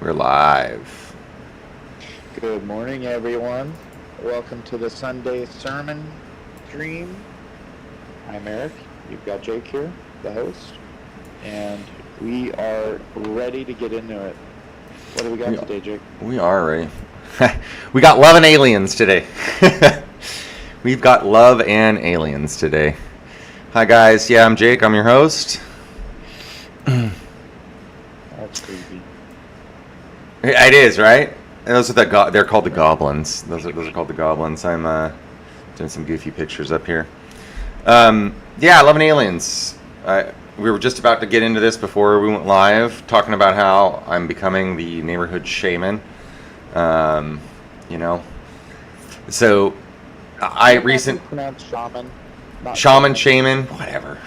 We're live. Good morning, everyone. Welcome to the Sunday sermon stream. I'm Eric. You've got Jake here, the host, and we are ready to get into it. What do we got today, Jake? We are ready. We got love and aliens today. We've got love and aliens today. Hi, guys. Yeah, I'm Jake. I'm your host. That's creepy. It is, right? Those are they're called the goblins. Those are called the goblins. I'm doing some goofy pictures up here. Yeah, love and aliens. We were just about to get into this before we went live, talking about how I'm becoming the neighborhood shaman. So pronounce shaman. Shaman, shaman, whatever.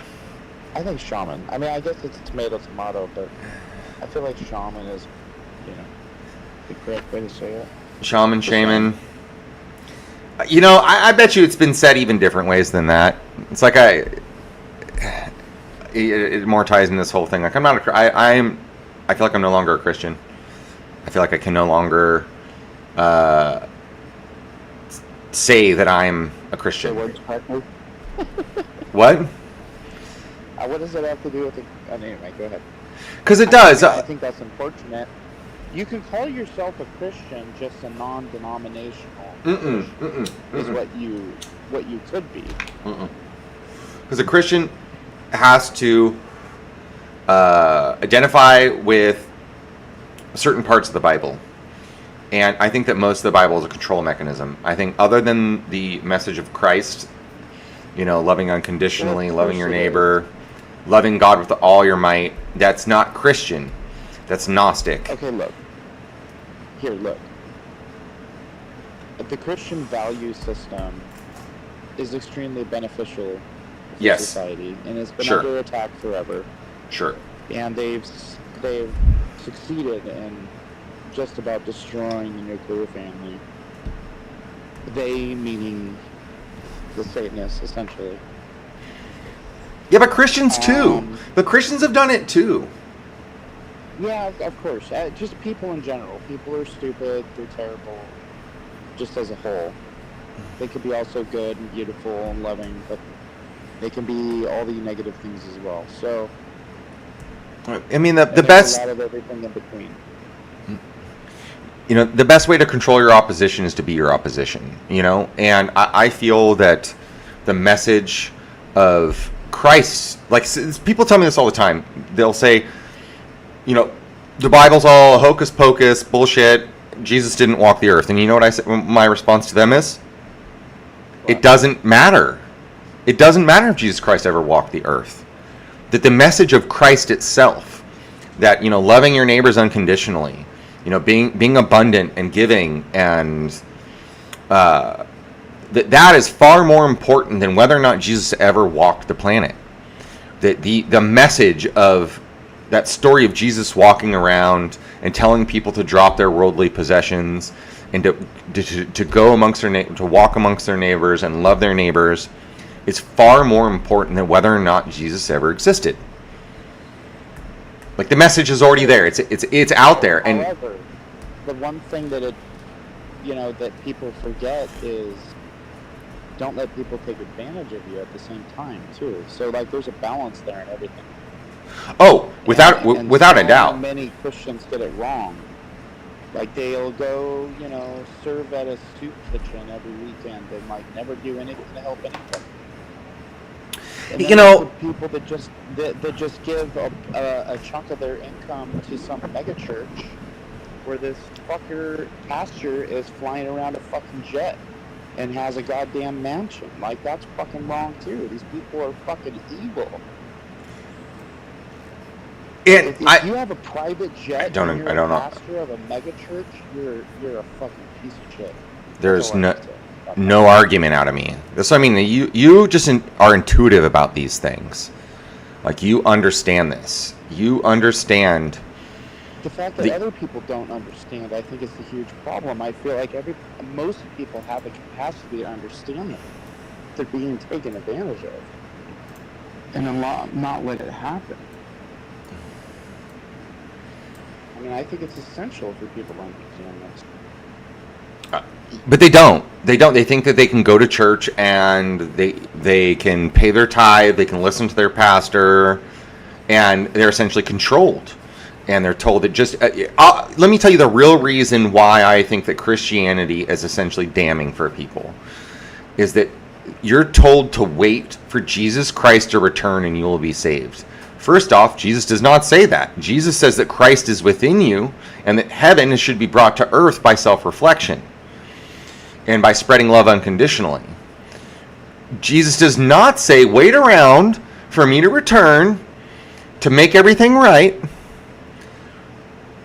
I think shaman. I mean, I guess it's tomato, but I feel like shaman is, the correct way to say it. Shaman, shaman. I bet you it's been said even different ways than that. It's like it more ties in this whole thing. Like I feel like I'm no longer a Christian. I feel like I can no longer say that I'm a Christian. What? What does it have to do with it? Anyway, go ahead. Because it does. I think that's unfortunate. You can call yourself a Christian, just a non-denominational Christian is what you could be. Because a Christian has to identify with certain parts of the Bible. And I think that most of the Bible is a control mechanism. I think other than the message of Christ, loving unconditionally, loving your neighbor, loving God with all your might, that's not Christian. That's Gnostic. Okay, look. The Christian value system is extremely beneficial for society, and it's been under attack forever. Sure. And they've succeeded in just about destroying the nuclear family. They meaning the Satanists, essentially. Yeah, but Christians too. But Christians have done it too. Yeah, of course. Just people in general. People are stupid. They're terrible. Just as a whole. They could be also good and beautiful and loving, but they can be all the negative things as well. So, I mean, the best. A lot of everything in between. The best way to control your opposition is to be your opposition. And I feel that the message of Christ, like people tell me this all the time. They'll say, the Bible's all hocus pocus, bullshit. Jesus didn't walk the earth. And you know what I say? My response to them is, it doesn't matter. It doesn't matter if Jesus Christ ever walked the earth. That the message of Christ itself, that, loving your neighbors unconditionally, being abundant and giving, and that is far more important than whether or not Jesus ever walked the planet. The message of that story of Jesus walking around and telling people to drop their worldly possessions and to go amongst to walk amongst their neighbors and love their neighbors is far more important than whether or not Jesus ever existed. Like, the message is already there. It's out there. And however, the one thing that that people forget is don't let people take advantage of you at the same time too. So there's a balance there in everything. Oh, without a doubt. Many Christians get it wrong. Like, they'll go, serve at a soup kitchen every weekend and never do anything to help anybody. And then people that just give a chunk of their income to some mega church, where this fucker pastor is flying around a fucking jet and has a goddamn mansion. That's fucking wrong too. These people are fucking evil. If you have a private jet and you're a pastor of a mega church, you're a fucking piece of shit. There's no argument out of me. That's what I mean. You just are intuitive about these things. Like, you understand this. You understand. The fact that other people don't understand, I think, is a huge problem. I feel like most people have the capacity to understand that they're being taken advantage of, and not let it happen. and I think it's essential for people to understand this. But they don't. They don't. They think that they can go to church and they can pay their tithe, they can listen to their pastor, and they're essentially controlled. And they're told that just... let me tell you the real reason why I think that Christianity is essentially damning for people. Is that you're told to wait for Jesus Christ to return and you will be saved. First off, Jesus does not say that. Jesus says that Christ is within you and that heaven should be brought to earth by self-reflection and by spreading love unconditionally. Jesus does not say, wait around for me to return to make everything right.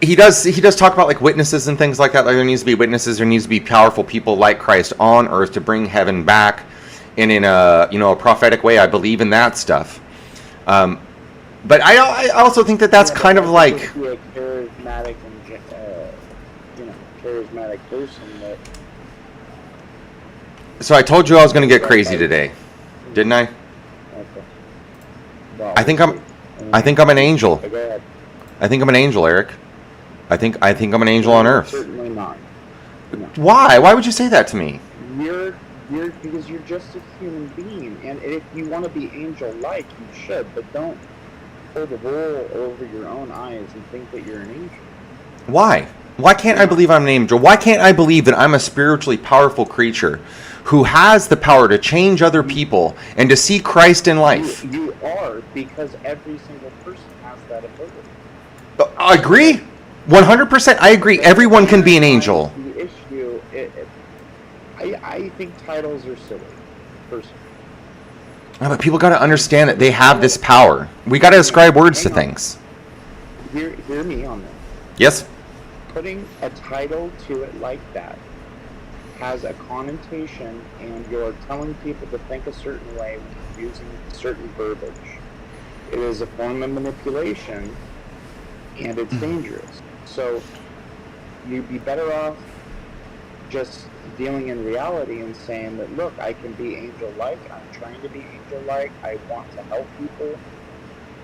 He does talk about like witnesses and things like that. Like there needs to be witnesses, there needs to be powerful people like Christ on earth to bring heaven back. And in a prophetic way, I believe in that stuff. But I also think that that's kind of like a charismatic and charismatic person that. So I told you I was going to get crazy today, didn't I? Okay. Well, I think I'm an angel. Go ahead. I think I'm an angel, Eric. I think I'm an angel on earth. Certainly not. No. Why? Why would you say that to me? You're because you're just a human being, and if you want to be angel-like, you should, but don't pull the wool over your own eyes and think that you're an angel. Why? Why can't I believe I'm an angel? Why can't I believe that I'm a spiritually powerful creature who has the power to change other people and to see Christ in life? You are, because every single person has that ability. I agree. 100%. I agree. Everyone can be an angel. The issue, I think titles are silly, personally. No, but people got to understand that they have this power. We got to ascribe words to things. Hear me on this. Yes? Putting a title to it like that has a connotation, and you're telling people to think a certain way when you're using certain verbiage. It is a form of manipulation, and it's dangerous. So you'd be better off just dealing in reality and saying that, look, I can be angel-like, and I'm trying to be angel-like, I want to help people,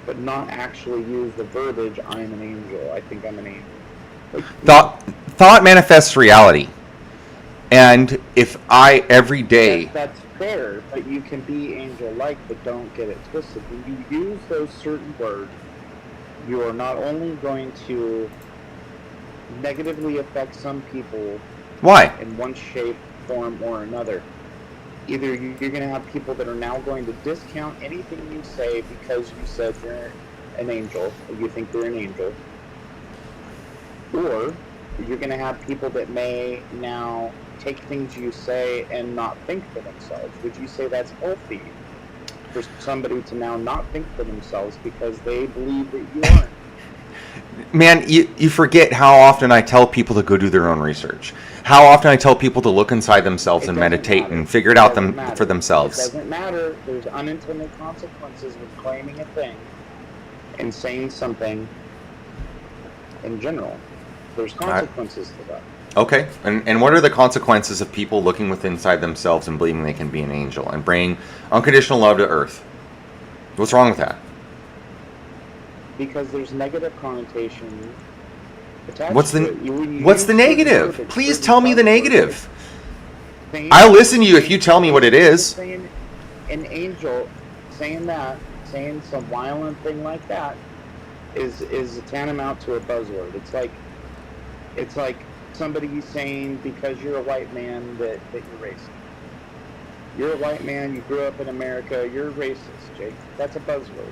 but not actually use the verbiage, I'm an angel, I think I'm an angel. Like, thought manifests reality. And if I every day... That's fair, but you can be angel-like, but don't get it twisted. When you use those certain words, you are not only going to negatively affect some people... Why? In one shape, form, or another. Either you're going to have people that are now going to discount anything you say because you said you're an angel, or you think you're an angel. Or you're going to have people that may now take things you say and not think for themselves. Would you say that's healthy for somebody to now not think for themselves because they believe that you aren't? Man, you forget how often I tell people to go do their own research. How often I tell people to look inside themselves and meditate and figure it out for themselves. It doesn't matter. There's unintended consequences with claiming a thing and saying something in general. There's consequences to that. Okay, and what are the consequences of people looking within inside themselves and believing they can be an angel and bring unconditional love to earth? What's wrong with that? Because there's negative connotation attached What's to it. What's the negative? Please tell me the negative. I'll listen to you if you tell me what it is. Saying an angel, saying some violent thing like that is tantamount to a buzzword. It's like somebody saying because you're a white man that you're racist. You're a white man, you grew up in America, you're racist, Jake. That's a buzzword.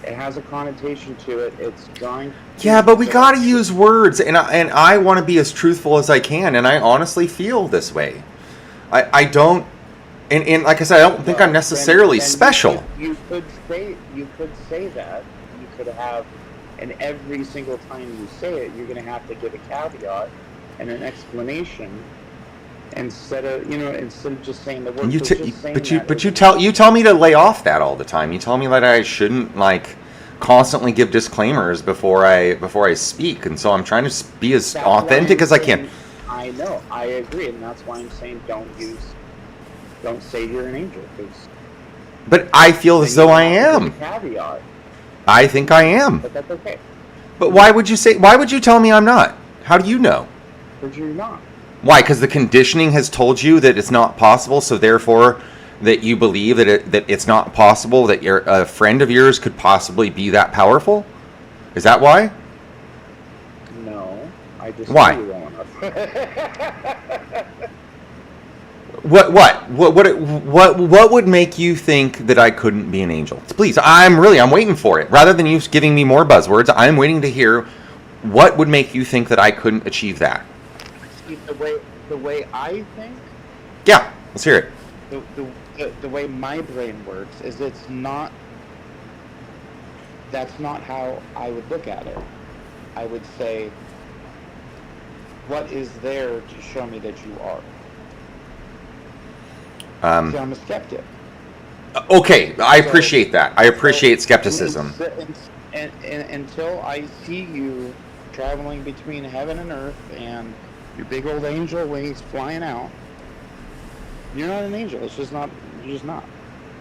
It has a connotation to it. It's drawing. Yeah, but we got to use words, and I want to be as truthful as I can, and I honestly feel this way. I don't, and like I said, I don't think I'm necessarily special. You could say that. You could have, and every single time you say it, you're going to have to give a caveat and an explanation. Instead of just saying the word. You tell me to lay off that all the time. You tell me that I shouldn't constantly give disclaimers before I speak, and so I'm trying to be as authentic as I can. I know, I agree, and that's why I'm saying don't say you're an angel, but I feel as though I am. Caveat. I think I am. But that's okay. But why would you tell me I'm not? How do you know? Because you're not. Why? Because the conditioning has told you that it's not possible, so therefore that you believe that it's not possible, that a friend of yours could possibly be that powerful? Is that why? No, I just why? knew you well enough. What would make you think that I couldn't be an angel? Please, I'm waiting for it. Rather than you giving me more buzzwords, I'm waiting to hear what would make you think that I couldn't achieve that. See, the way I think. Yeah, let's hear it. The way my brain works is that's not how I would look at it. I would say, what is there to show me that you are? See, I'm a skeptic. Okay, I appreciate that. I appreciate skepticism. And until I see you traveling between heaven and earth and your big old angel wings flying out, you're not an angel. It's just not. You're just not.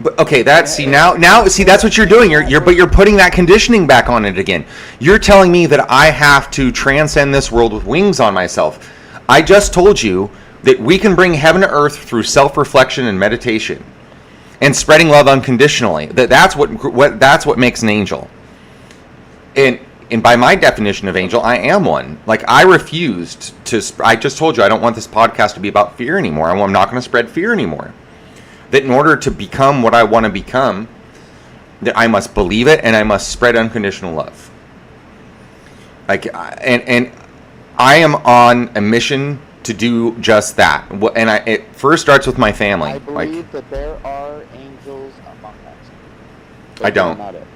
But okay, that's what you're doing. You're putting that conditioning back on it again. You're telling me that I have to transcend this world with wings on myself. I just told you that we can bring heaven to earth through self-reflection and meditation, and spreading love unconditionally. That's what makes an angel. And by my definition of angel, I am one. Like, I refused to. I just told you I don't want this podcast to be about fear anymore. I'm not going to spread fear anymore. That in order to become what I want to become, that I must believe it and I must spread unconditional love. Like, and I am on a mission to do just that. And it first starts with my family. I believe that there are angels among us. I don't. Not it.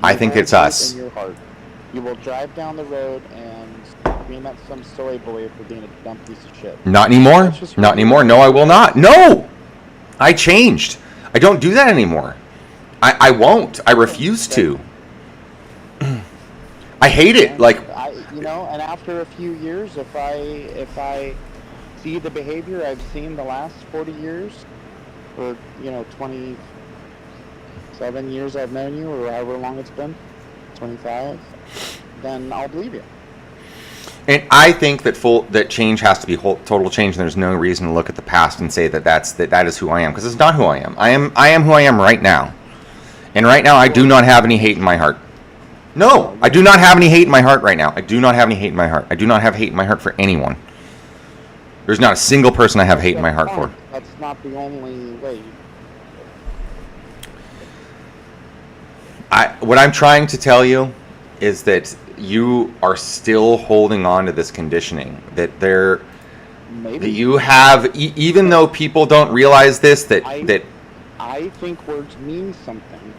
I think it's us. In your heart. You will drive down the road and scream at some soy boy for being a dumb piece of shit. Not anymore. Not anymore. No, I will not. No! I changed. I don't do that anymore. I won't. I refuse to. I hate it. Like, and after a few years, if I see the behavior I've seen the last 40 years, or 27 years I've known you, or however long it's been, 25, then I'll believe you. And I think that change has to be total change, and there's no reason to look at the past and say that is who I am, because it's not who I am. I am who I am right now, and right now I do not have any hate in my heart. No, I do not have any hate in my heart right now. I do not have any hate in my heart. I do not have hate in my heart for anyone. There's not a single person I have hate in my heart for. That's not the only way. What I'm trying to tell you is that you are still holding on to this conditioning that that you have, even though people don't realize this, that I think words mean something.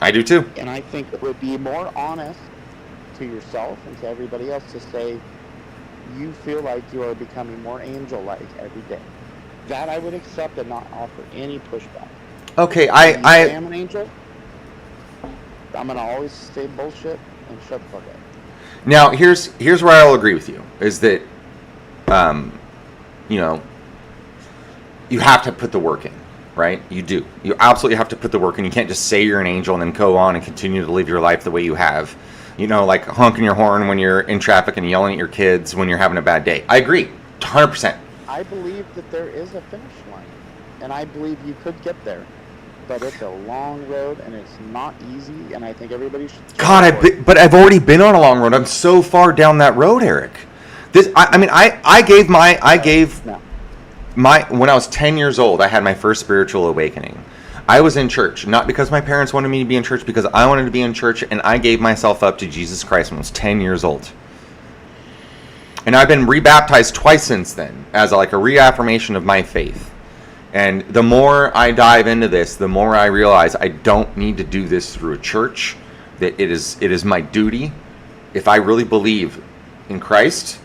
I do too. And I think it would be more honest to yourself and to everybody else to say you feel like you are becoming more angel-like every day. That I would accept and not offer any pushback. Okay, I am an angel. I'm gonna always say bullshit and shut the fuck up. Now, here's where I'll agree with you, is that, you have to put the work in, right? You do. You absolutely have to put the work in. You can't just say you're an angel and then go on and continue to live your life the way you have. Like honking your horn when you're in traffic and yelling at your kids when you're having a bad day. I agree, 100%. I believe that there is a finish line, and I believe you could get there. But it's a long road, and it's not easy, and I think everybody should... but I've already been on a long road. I'm so far down that road, Eric. When I was 10 years old, I had my first spiritual awakening. I was in church, not because my parents wanted me to be in church, because I wanted to be in church, and I gave myself up to Jesus Christ when I was 10 years old. And I've been rebaptized twice since then, as a reaffirmation of my faith. And the more I dive into this, the more I realize I don't need to do this through a church, that it is my duty. If I really believe in Christ,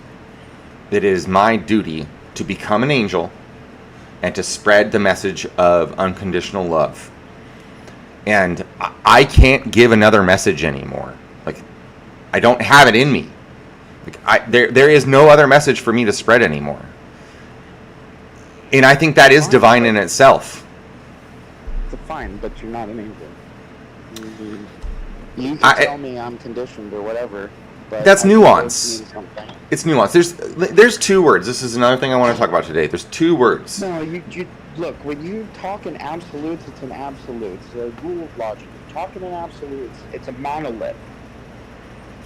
it is my duty to become an angel and to spread the message of unconditional love. And I can't give another message anymore. I don't have it in me. There is no other message for me to spread anymore. And I think that is divine in itself. It's fine, but you're not an angel. You can tell me I'm conditioned or whatever, but that's I think nuance. both mean something. It's nuance. There's two words. This is another thing I want to talk about today. There's two words. No, you look, when you talk in absolutes, it's an absolute. It's a rule of logic. Talking in absolutes, it's a monolith.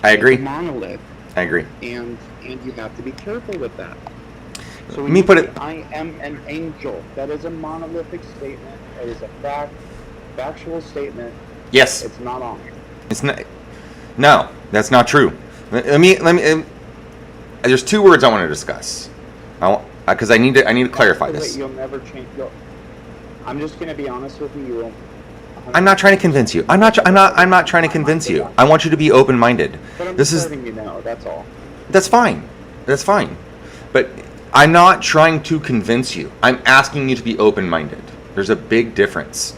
I agree. It's a monolith. I agree. And you have to be careful with that. So Let me put it. I am an angel. That is a monolithic statement. It is a factual statement. Yes. It's not on. It's not. No, that's not true. Let me. There's two words I want to discuss. Because I need to clarify this. You'll never change. I'm just going to be honest with you. You won't. I'm not trying to convince you. I'm not trying to convince you. I want you to be open-minded. But I'm This just is. letting you know. That's all. That's fine. That's fine. But I'm not trying to convince you. I'm asking you to be open-minded. There's a big difference.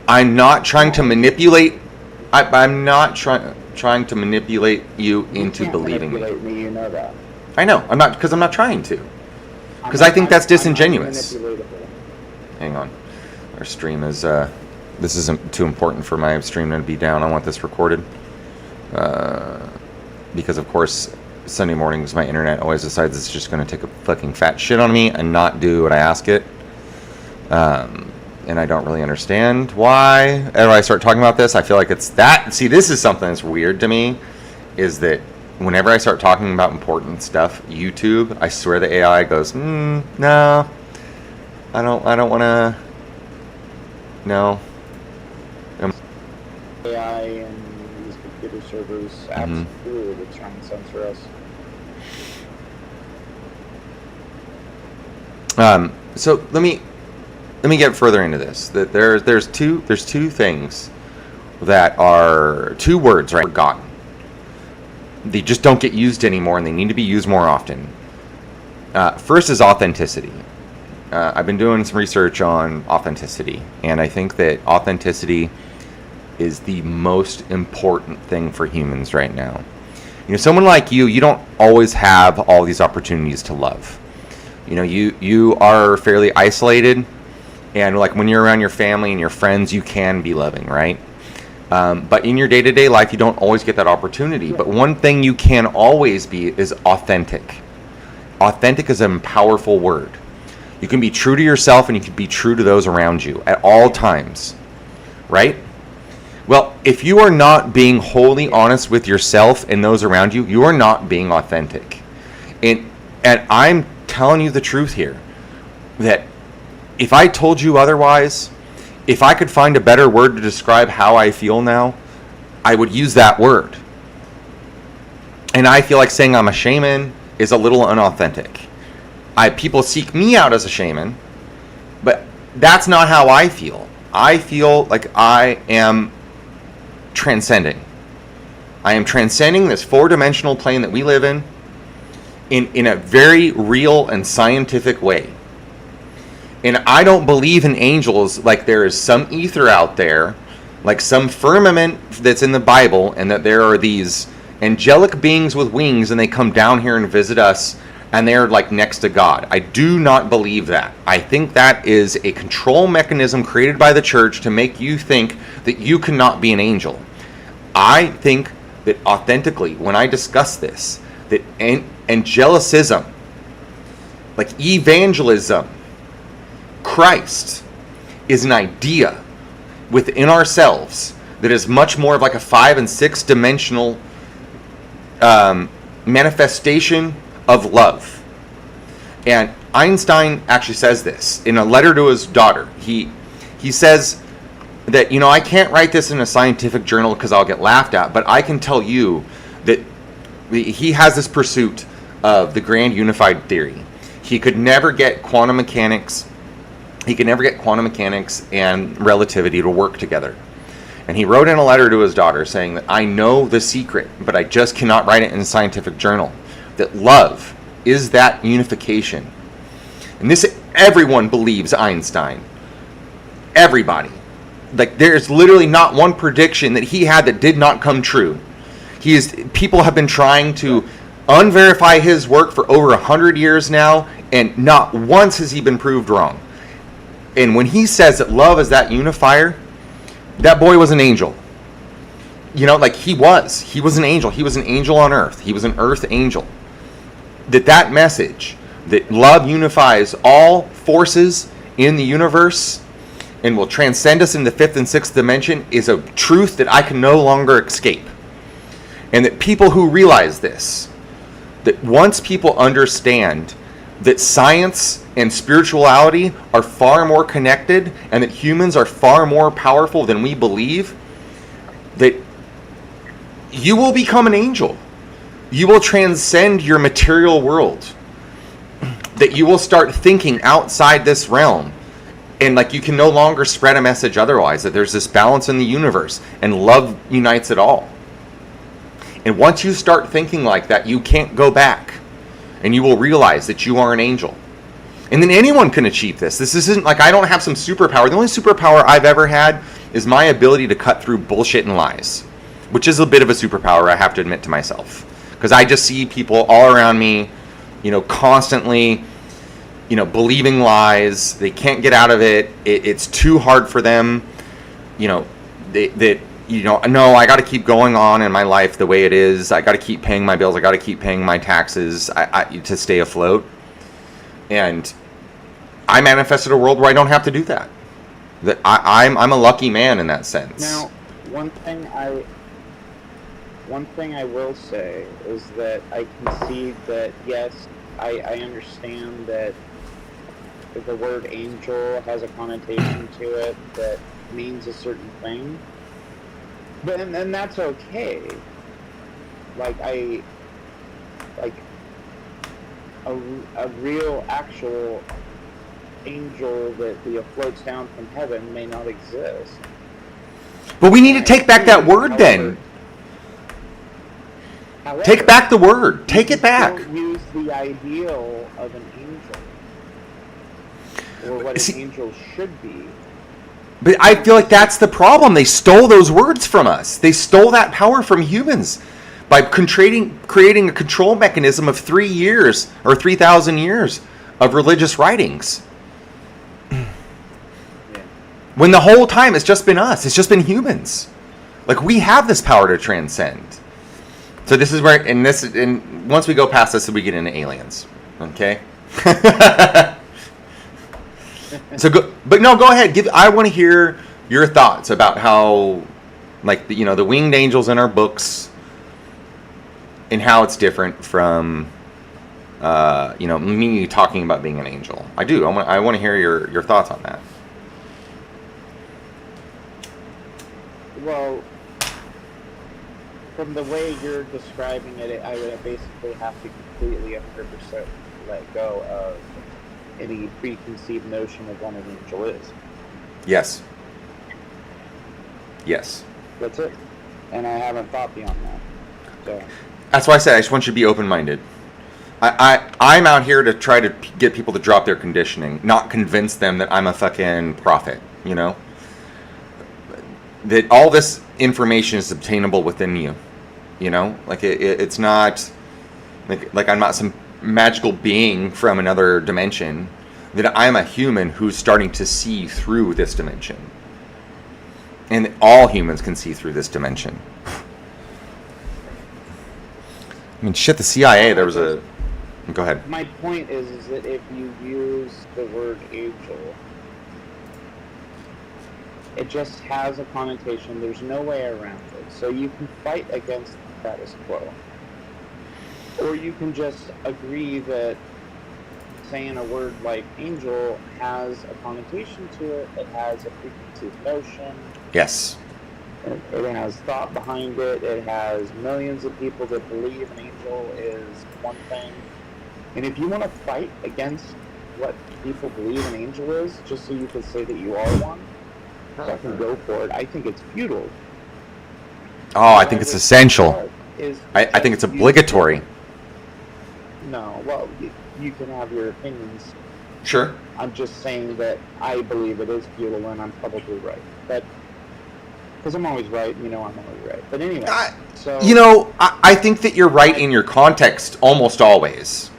I'm not trying to manipulate. I'm not trying to manipulate you into believing me. Manipulate me. You know that. I know. I'm not, because I'm not trying to. Because I think that's disingenuous. Hang on. Our stream is. This isn't too important for my stream to be down. I want this recorded. Because of course, Sunday mornings my internet always decides it's just going to take a fucking fat shit on me and not do what I ask it. And I don't really understand why. Whenever I start talking about this, I feel like it's that. See, this is something that's weird to me, is that whenever I start talking about important stuff, YouTube, I swear the AI goes, no, I don't want to, no. AI and these computer servers absolutely would try and censor us. So let me get further into this. That there's two things that are two words, right? Forgotten. They just don't get used anymore, and they need to be used more often. First is authenticity. I've been doing some research on authenticity, and I think that authenticity is the most important thing for humans right now. You know, someone like you don't always have all these opportunities to love. You know, you are fairly isolated, and like when you're around your family and your friends, you can be loving, right? But in your day-to-day life, you don't always get that opportunity. But one thing you can always be is authentic. Authentic is a powerful word. You can be true to yourself, and you can be true to those around you at all times, right? Well, if you are not being wholly honest with yourself and those around you, you are not being authentic. And I'm telling you the truth here, that if I told you otherwise, if I could find a better word to describe how I feel now, I would use that word. And I feel like saying I'm a shaman is a little unauthentic. People seek me out as a shaman, but that's not how I feel. I feel like I am transcending. I am transcending this four-dimensional plane that we live in a very real and scientific way. And I don't believe in angels like there is some ether out there, like some firmament that's in the Bible, and that there are these angelic beings with wings and they come down here and visit us and they're like next to God. I do not believe that. I think that is a control mechanism created by the church to make you think that you cannot be an angel. I think that authentically, when I discuss this, that angelicism, like evangelism, Christ is an idea within ourselves that is much more of like a 5 and 6 dimensional manifestation of love. And Einstein actually says this in a letter to his daughter. He says that, you know, I can't write this in a scientific journal because I'll get laughed at, but I can tell you that he has this pursuit of the grand unified theory. He could never get quantum mechanics. He could never get quantum mechanics and relativity to work together. And he wrote in a letter to his daughter saying that I know the secret, but I just cannot write it in a scientific journal. That love is that unification. And this, everyone believes Einstein. Everybody. Like, there's literally not one prediction that he had that did not come true. People have been trying to unverify his work for over 100 years now, and not once has he been proved wrong. And when he says that love is that unifier, that boy was an angel. like he was an angel. He was an angel on earth. He was an earth angel. That message, that love unifies all forces in the universe and will transcend us in the fifth and sixth dimension, is a truth that I can no longer escape. And that people who realize this, that once people understand that science and spirituality are far more connected and that humans are far more powerful than we believe, that you will become an angel. You will transcend your material world. That you will start thinking outside this realm. And like you can no longer spread a message otherwise. That there's this balance in the universe and love unites it all. And once you start thinking like that, you can't go back. And you will realize that you are an angel. And then anyone can achieve this. This isn't like I don't have some superpower. The only superpower I've ever had is my ability to cut through bullshit and lies. Which is a bit of a superpower, I have to admit to myself. Because I just see people all around me, constantly, believing lies. They can't get out of it. It's too hard for them. No, I got to keep going on in my life the way it is. I got to keep paying my bills. I got to keep paying my taxes to stay afloat. And I manifested a world where I don't have to do that. That I'm a lucky man in that sense. Now, one thing I will say is that I concede that, yes, I understand that the word angel has a connotation to it that means a certain thing. But and that's okay. A real, actual angel that floats down from heaven may not exist. But we need to take back that word then. However, take back the word. Take it back. Don't use the ideal of an angel or what an angel should be. But I feel like that's the problem. They stole those words from us. They stole that power from humans by creating a control mechanism of 3 years or 3,000 years of religious writings. Yeah. When the whole time it's just been us. It's just been humans. Like we have this power to transcend. So this is where, and once we go past this, we get into aliens. Okay. So go ahead. I want to hear your thoughts about how, like the winged angels in our books, and how it's different from, me talking about being an angel. I do. I want to hear your thoughts on that. Well, from the way you're describing it, I would basically have to completely 100% let go of any preconceived notion of what an angel is. Yes. Yes. That's it. And I haven't thought beyond that. So. That's why I said I just want you to be open-minded. I'm out here to try to get people to drop their conditioning, not convince them that I'm a fucking prophet, That all this information is obtainable within you, Like it's not, like I'm not some magical being from another dimension. That I'm a human who's starting to see through this dimension. And all humans can see through this dimension. I mean, shit, the CIA, there was a... Go ahead. My point is that if you use the word angel, it just has a connotation. There's no way around it. So you can fight against the status quo. Or you can just agree that saying a word like angel has a connotation to it. It has a preconceived notion. Yes. It has thought behind it. It has millions of people that believe an angel is one thing. And if you want to fight against what people believe an angel is, just so you can say that you are one, I can go for it. I think it's futile. Oh, I think it's essential. I think it's obligatory. No, well, you can have your opinions. Sure. I'm just saying that I believe it is futile, and I'm probably right. But because I'm always right, I'm always right. But anyway, I think that you're right in your context almost always.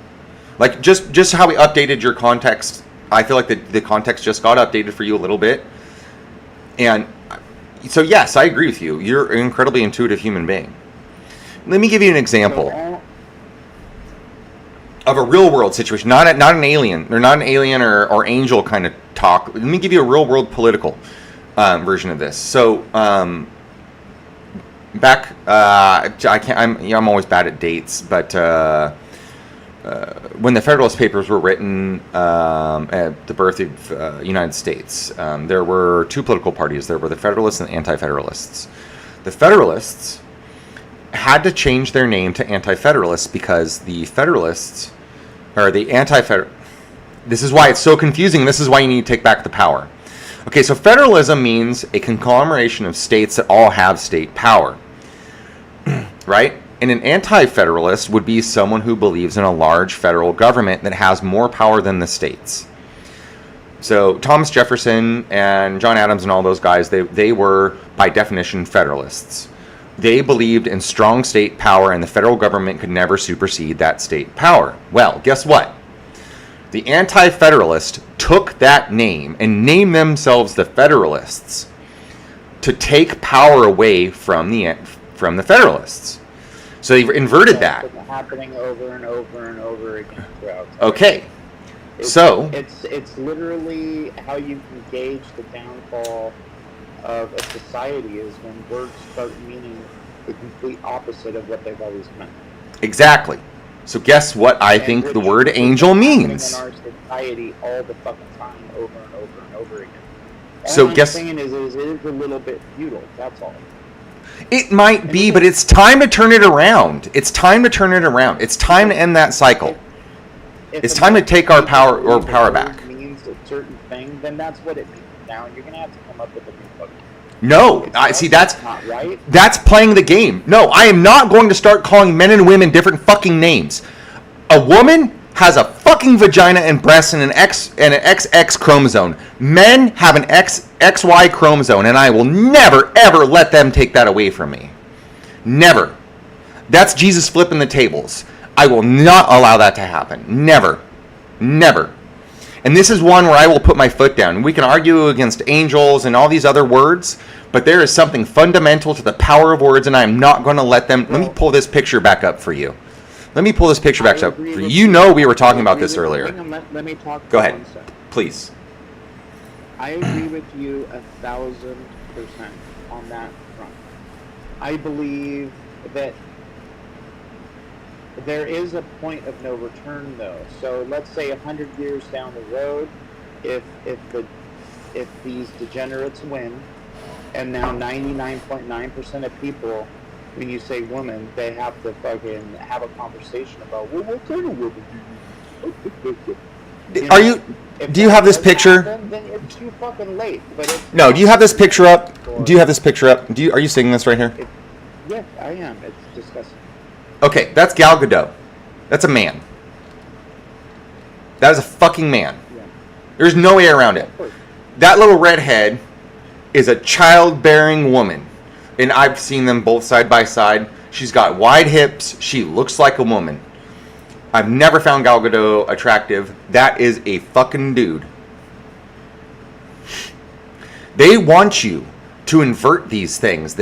Like just how we updated your context, I feel like the context just got updated for you a little bit. And So yes, I agree with you. You're an incredibly intuitive human being. Let me give you an example of a real world situation, not an alien, or not an alien or angel kind of talk. Let me give you a real world political version of this. So back, I'm always bad at dates, but when the Federalist Papers were written at the birth of United States, there were two political parties. There were the Federalists and the Anti-Federalists. The Federalists had to change their name to Anti-Federalists because the Federalists, or the Anti-Federal, this is why it's so confusing. This is why you need to take back the power. Okay, so federalism means a conglomeration of states that all have state power, right? And an anti-federalist would be someone who believes in a large federal government that has more power than the states. So Thomas Jefferson and John Adams and all those guys, they were, by definition, federalists. They believed in strong state power and the federal government could never supersede that state power. Well, guess what? The Anti-Federalist took that name and named themselves the Federalists to take power away from the Federalists. So they inverted that. It's happening over and over and over again throughout. Okay. It's literally how you can gauge the downfall of a society is when words start meaning the complete opposite of what they've always meant. Exactly. So guess what I think the word angel means? In our society all the fucking time, over and over and over again. So all guess I'm saying is it is a little bit futile. That's all. It might be, but it's time to turn it around. It's time to turn it around. It's time to end that cycle. It's time to take our power back. If means a certain thing, then that's what it means. Now you're gonna have to come up with a new fucking. No, I see. That's not right. That's playing the game. No, I am not going to start calling men and women different fucking names. A woman has a fucking vagina and breasts and an XX chromosome. Men have an XY chromosome, and I will never ever let them take that away from me. Never. That's Jesus flipping the tables. I will not allow that to happen. Never. Never. And this is one where I will put my foot down. We can argue against angels and all these other words, but there is something fundamental to the power of words, and I am not going to let them. Let me pull this picture back up for you. Let me pull this picture back up for you. You know we were talking about this earlier. Let me talk. Go ahead, please. I agree with you 1,000% on that front. I believe that there is a point of no return, though. So let's say 100 years down the road, if these degenerates win, and now 99.9% of people, when you say woman, they have to fucking have a conversation about, well, what kind of woman do you? Do you have this picture? Happen, then it's too fucking late. But no, do you have this picture up? Do you have this picture up? Are you seeing this right here? Yeah, I am. It's disgusting. Okay, that's Gal Gadot. That's a man. That is a fucking man. Yeah. There's no way around it. That little redhead is a childbearing woman. And I've seen them both side by side. She's got wide hips. She looks like a woman. I've never found Gal Gadot attractive. That is a fucking dude. They want you to invert these things.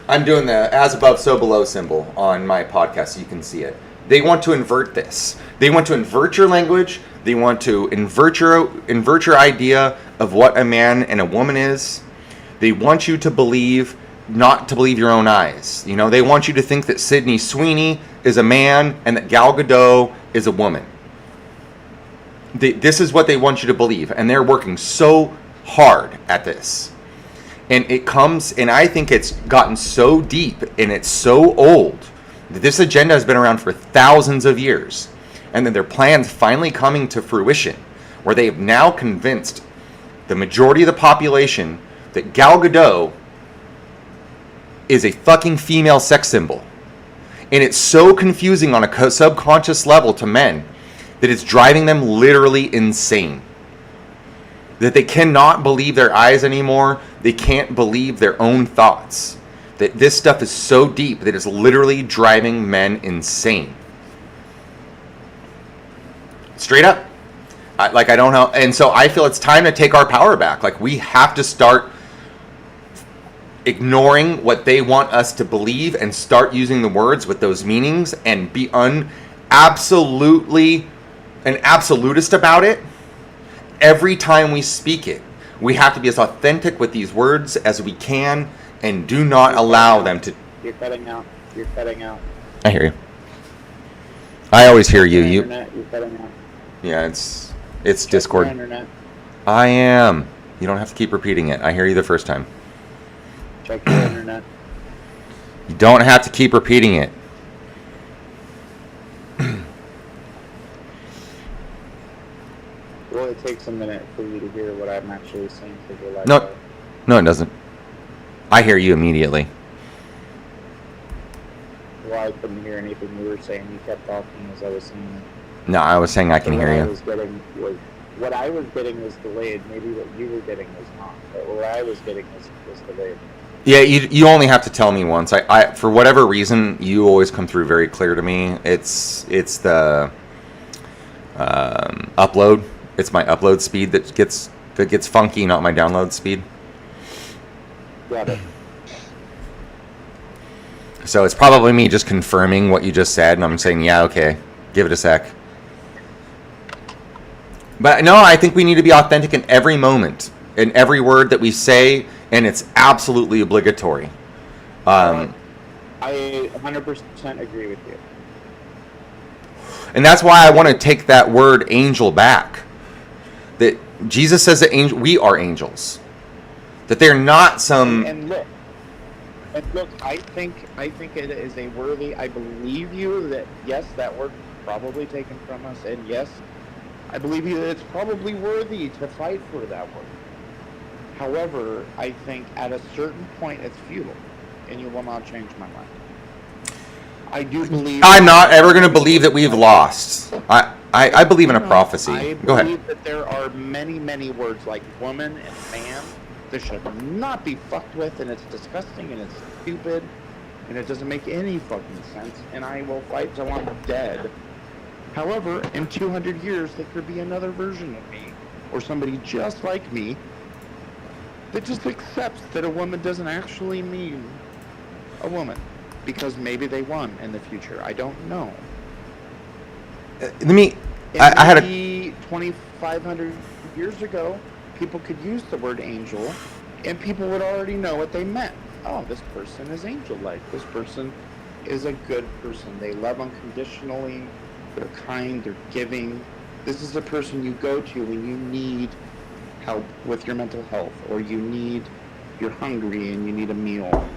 I'm doing the as above, so below symbol on my podcast so you can see it. They want to invert this. They want to invert your language. They want to invert your idea of what a man and a woman is. They want you to believe, not to believe your own eyes. You know, they want you to think that Sydney Sweeney is a man and that Gal Gadot is a woman. This is what they want you to believe, and they're working so hard at this. And it comes, and I think it's gotten so deep and it's so old that this agenda has been around for thousands of years. And then their plans finally coming to fruition, where they have now convinced the majority of the population that Gal Gadot is a fucking female sex symbol. And it's so confusing on a subconscious level to men that it's driving them literally insane. That they cannot believe their eyes anymore. They can't believe their own thoughts. That this stuff is so deep that it's literally driving men insane. Straight up. I don't know. And so I feel it's time to take our power back. Like, we have to start. ignoring what they want us to believe and start using the words with those meanings and be absolutely an absolutist about it, every time we speak it, we have to be as authentic with these words as we can and do not allow them to... You're cutting out. You're cutting out. I hear you. I always hear you. Internet, you're cutting out. Yeah, it's Discord. Internet. I am. You don't have to keep repeating it. I hear you the first time. Check your internet. You don't have to keep repeating it. Well, it takes a minute for you to hear what I'm actually saying because you're like... No, it doesn't. I hear you immediately. Well, I couldn't hear anything you were saying. You kept talking as I was saying it. No, I was saying I can hear you. What I was getting was delayed. Maybe what you were getting was not. But what I was getting was delayed. Yeah, you only have to tell me once. I for whatever reason, you always come through very clear to me. It's the upload. It's my upload speed that gets funky, not my download speed. Got it. So it's probably me just confirming what you just said, and I'm saying, yeah, okay, give it a sec. But no, I think we need to be authentic in every moment, in every word that we say, and it's absolutely obligatory. I 100% agree with you. And that's why I want to take that word angel back. That Jesus says that we are angels. That they're not some... And look, I think it is a worthy... I believe you that, yes, that word is probably taken from us, and yes, I believe you that it's probably worthy to fight for that word. However, I think at a certain point it's futile, and you will not change my mind. I do believe... I'm not ever going to believe that we've lost. I believe in a prophecy. Go ahead. I believe that there are many, many words like woman and man that should not be fucked with, and it's disgusting, and it's stupid, and it doesn't make any fucking sense, and I will fight till I'm dead. However, in 200 years, there could be another version of me, or somebody just like me, that just accepts that a woman doesn't actually mean a woman, because maybe they won in the future. I don't know. I had a... 2,500 years ago, people could use the word angel, and people would already know what they meant. Oh, this person is angel-like. This person is a good person. They love unconditionally. They're kind. They're giving. This is a person you go to when you need help with your mental health, or you're hungry and you need a meal.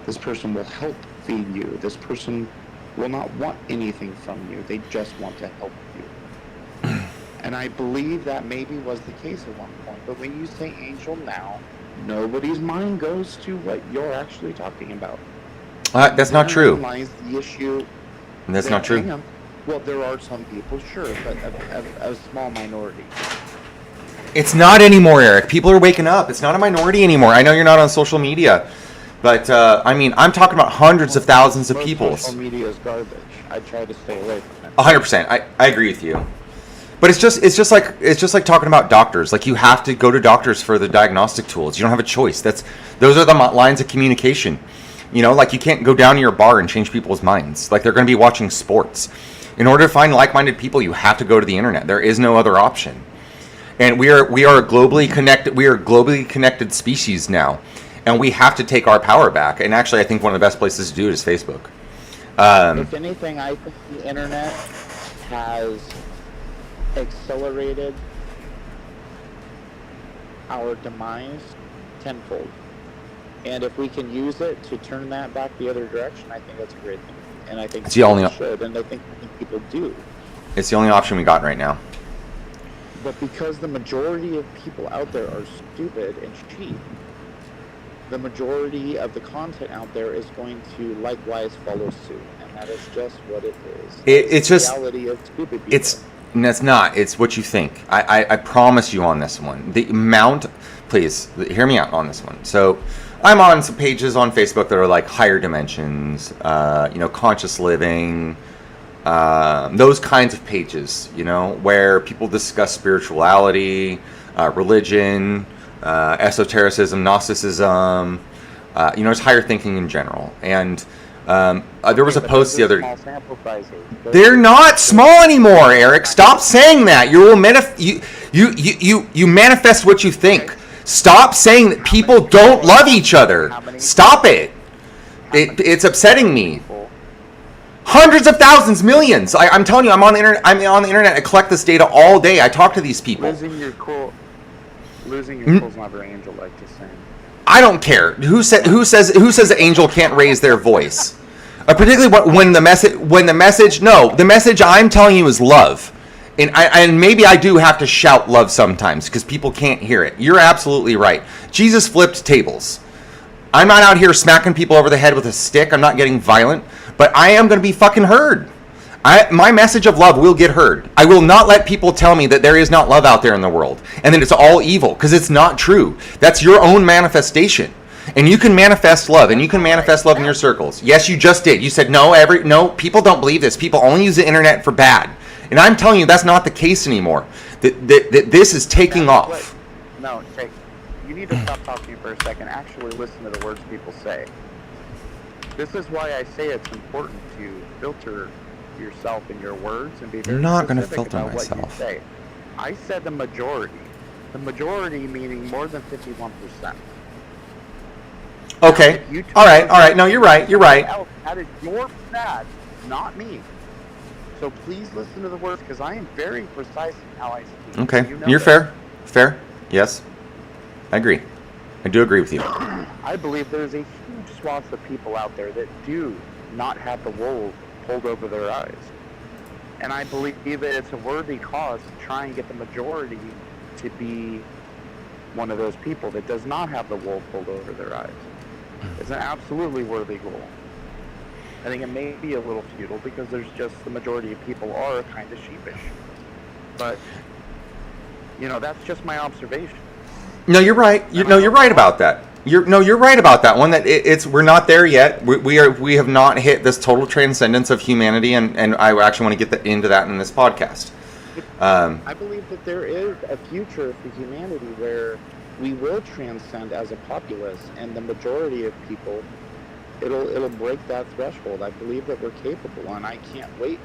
This person will help feed you. This person will not want anything from you. They just want to help you. And I believe that maybe was the case at one point. But when you say angel now, nobody's mind goes to what you're actually talking about. That's not true. Lies the issue. That's not true. Well, there are some people, sure, but a small minority. It's not anymore, Eric. People are waking up. It's not a minority anymore. I know you're not on social media, but I mean, I'm talking about hundreds of thousands of people. Social media is garbage. I try to stay away from it. 100%. I agree with you. But it's just like talking about doctors. Like, you have to go to doctors for the diagnostic tools. You don't have a choice. Those are the lines of communication. You know, like, you can't go down to your bar and change people's minds. Like, they're going to be watching sports. In order to find like-minded people, you have to go to the internet. There is no other option. And we are globally connected. We are a globally connected species now, and we have to take our power back. And actually, I think one of the best places to do it is Facebook. If anything, I think the internet has accelerated our demise tenfold. And if we can use it to turn that back the other direction, I think that's a great thing. And I think people should, and I think people do. It's the only option we got right now. But because the majority of people out there are stupid and cheap, the majority of the content out there is going to likewise follow suit, and that is just what it is. It's just the reality of stupid people. It's not. It's what you think. I promise you on this one. The amount, please hear me out on this one. So, I'm on some pages on Facebook that are like higher dimensions, conscious living, those kinds of pages, where people discuss spirituality, religion, esotericism, Gnosticism, Just higher thinking in general. And there was a But post the those are other. small sample sizes. They're not small anymore, Eric. Stop saying that. You manifest what you think. Stop saying that people don't love each other. Stop it. It's upsetting me. Hundreds of thousands, millions. I'm telling you, I'm on the internet. I collect this data all day. I talk to these people. Losing your cool is not very angel-like to say. I don't care. Who says the angel can't raise their voice? Particularly when the message I'm telling you is love. And maybe I do have to shout love sometimes because people can't hear it. You're absolutely right. Jesus flipped tables. I'm not out here smacking people over the head with a stick. I'm not getting violent, but I am going to be fucking heard. My message of love will get heard. I will not let people tell me that there is not love out there in the world and that it's all evil, because it's not true. That's your own manifestation. And you can manifest love, and you can manifest love in your circles. Yes, you just did. You said no, people don't believe this. People only use the internet for bad. And I'm telling you, that's not the case anymore. That this is taking off. No, Jake, you need to stop talking for a second. Actually listen to the words people say. This is why I say it's important to filter yourself in your words and be very I'm not going to specific filter about what you myself. say. I said the majority. The majority meaning more than 51%. Okay. All right. No, you're right. That is your bad, not me. So please listen to the words, because I am very precise in how I speak. Okay. You know You're that. fair. Yes. I agree. I do agree with you. I believe there's a huge swath of people out there that do not have the wool pulled over their eyes. And I believe that it's a worthy cause to try and get the majority to be one of those people that does not have the wool pulled over their eyes. It's an absolutely worthy goal. I think it may be a little futile because there's just the majority of people are kind of sheepish. But, that's just my observation. No, you're right. You're right about that. You're right about that one. That we're not there yet. We have not hit this total transcendence of humanity, and I actually want to get into that in this podcast. I believe that there is a future for humanity where we will transcend as a populace, and the majority of people, it'll break that threshold. I believe that we're capable, and I can't wait.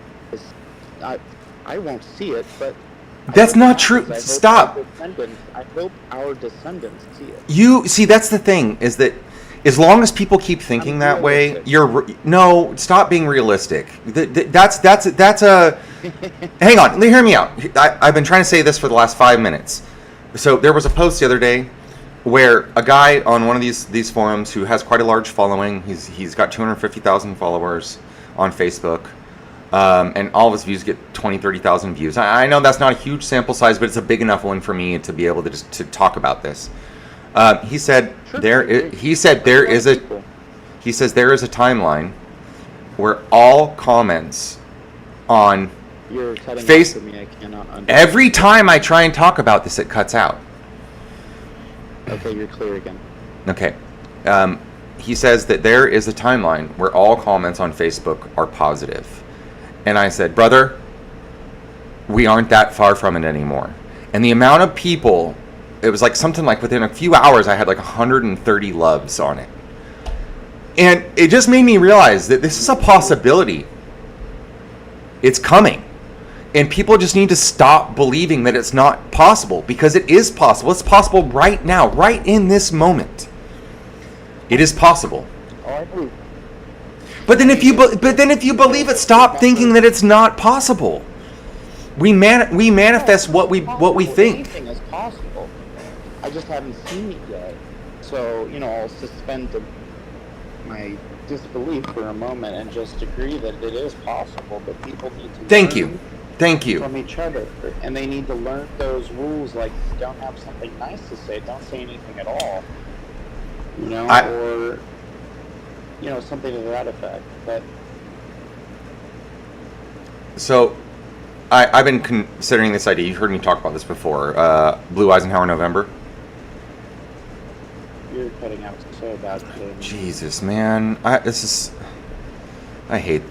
I won't see it, but that's not true. Stop. I hope our descendants see it. You see, that's the thing, is that as long as people keep thinking that way, stop being realistic. That's a. Hang on, hear me out. I've been trying to say this for the last 5 minutes. So there was a post the other day where a guy on one of these forums who has quite a large following. He's got 250,000 followers on Facebook. And all of his views get 20, 30,000 views. I know that's not a huge sample size, but it's a big enough one for me to be able to to talk about this. He said there is a timeline where all comments on every time I try and talk about this, it cuts out. Okay, you're clear again. Okay. He says that there is a timeline where all comments on Facebook are positive. And I said, brother, we aren't that far from it anymore. And the amount of people, it was like something like within a few hours, I had like 130 loves on it. And it just made me realize that this is a possibility. It's coming. And people just need to stop believing that it's not possible, because it is possible. It's possible right now, right in this moment. It is possible. Oh, I believe. But then if you believe it, stop thinking that it's not possible. We manifest what we think. Anything is possible. I just haven't seen it yet. So, I'll suspend my disbelief for a moment and just agree that it is possible, but people need to Thank you. From each other, and they need to learn those rules, like don't have something nice to say, don't say anything at all, or something to that effect. But so I've been considering this idea. You've heard me talk about this before. Blue Eisenhower November. You're cutting out so bad today. Jesus, man, I hate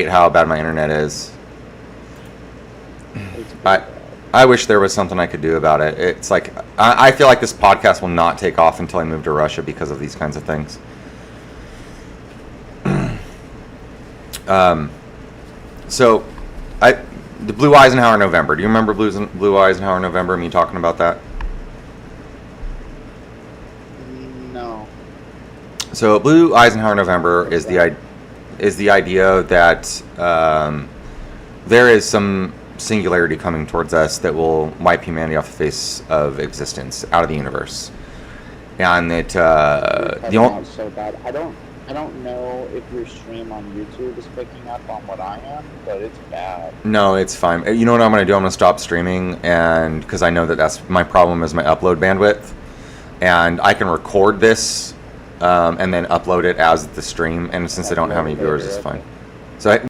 how bad my internet is. I wish there was something I could do about it. It's like I feel like this podcast will not take off until I move to Russia because of these kinds of things. So, the Blue Eisenhower November. Do you remember Blue Eisenhower November? Me talking about that? No. So, Blue Eisenhower November is the idea that there is some singularity coming towards us that will wipe humanity off the face of existence, out of the universe, and that so bad. I don't know if your stream on YouTube is picking up on what I am, but it's bad. No, it's fine. You know what I'm going to do? I'm going to stop streaming, and because I know that's my problem is my upload bandwidth, and I can record this and then upload it as the stream. And since I don't have any viewers, it's fine. So